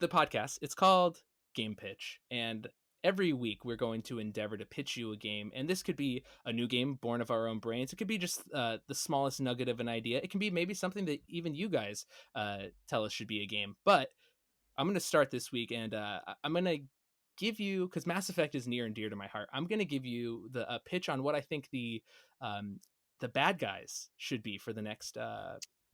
the podcast. It's called GamePitch, and every week we're going to endeavor to pitch you a game, and this could be a new game born of our own brains. It could be just the smallest nugget of an idea. It can be maybe something that even you guys tell us should be a game. But I'm going to start this week, and I'm going to give you, because Mass Effect is near and dear to my heart, I'm going to give you the pitch on what I think the bad guys should be for the next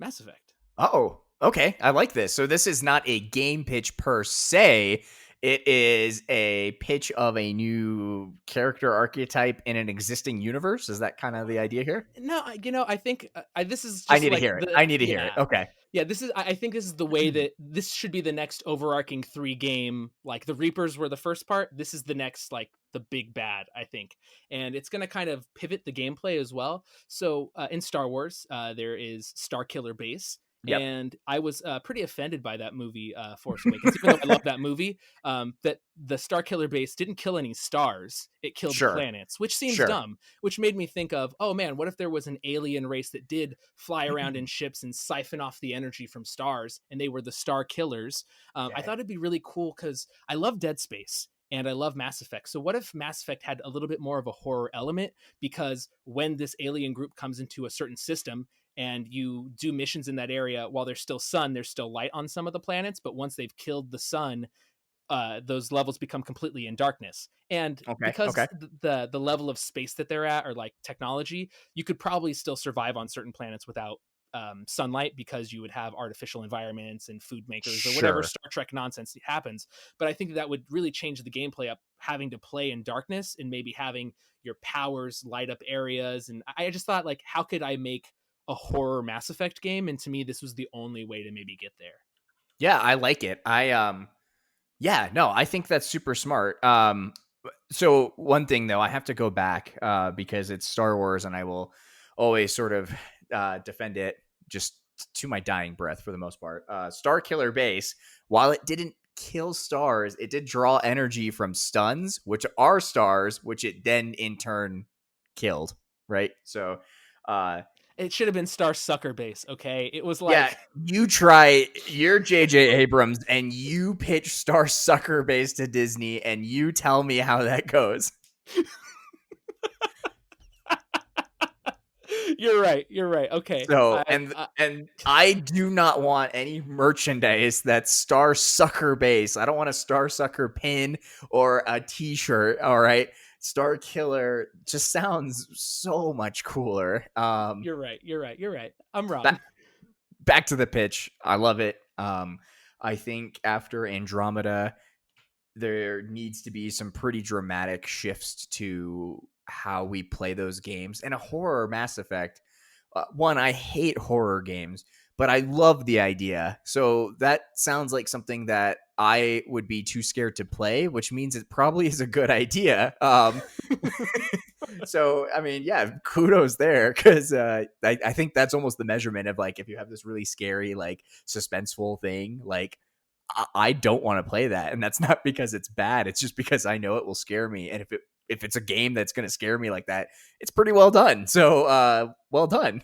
Mass Effect. Oh, okay. I like this. So this is not a game pitch per se. It is a pitch of a new character archetype in an existing universe. Is that kind of the idea here? No, I think this is just I need to hear it. I need to hear it. Okay. Yeah, I think this is the way that this should be the next overarching 3-game. Like the Reapers were the first part. This is the next, like the big bad, I think. And it's going to kind of pivot the gameplay as well. So in Star Wars, there is Starkiller Base. Yep. And I was pretty offended by that movie, Force Awakens, even though I love that movie, that the Starkiller Base didn't kill any stars. It killed planets, which seems dumb, which made me think of, oh man, what if there was an alien race that did fly around in ships and siphon off the energy from stars, and they were the Star Killers? I thought it'd be really cool because I love Dead Space. And I love Mass Effect. So what if Mass Effect had a little bit more of a horror element? Because when this alien group comes into a certain system and you do missions in that area, while there's still sun, there's still light on some of the planets. But once they've killed the sun, those levels become completely in darkness. And because the level of space that they're at, or like technology, you could probably still survive on certain planets without sunlight, because you would have artificial environments and food makers or whatever Star Trek nonsense happens. But I think that would really change the gameplay up, having to play in darkness and maybe having your powers light up areas. And I just thought, like, how could I make a horror Mass Effect game? And to me, this was the only way to maybe get there. Yeah, I like it. I think that's super smart. So one thing though, I have to go back because it's Star Wars, and I will always sort of defend it just to my dying breath for the most part. Starkiller Base, while it didn't kill stars, it did draw energy from stuns, which are stars, which it then in turn killed, right? So it should have been Star Sucker Base, okay? It was like... Yeah, you're J.J. Abrams, and you pitch Star Sucker Base to Disney, and you tell me how that goes. You're right. Okay. So, I do not want any merchandise that's Star Sucker Base. I don't want a Star Sucker pin or a t-shirt. All right. Star Killer just sounds so much cooler. You're right. I'm wrong. Back to the pitch. I love it. I think after Andromeda, there needs to be some pretty dramatic shifts to how we play those games. And a horror Mass Effect, one, I hate horror games, but I love the idea. So that sounds like something that I would be too scared to play, which means it probably is a good idea. So, I mean, yeah, kudos there, because I think that's almost the measurement of, like, if you have this really scary, like, suspenseful thing, like, I don't want to play that. And that's not because it's bad. It's just because I know it will scare me. And if it's a game that's going to scare me like that, it's pretty well done. So, well done.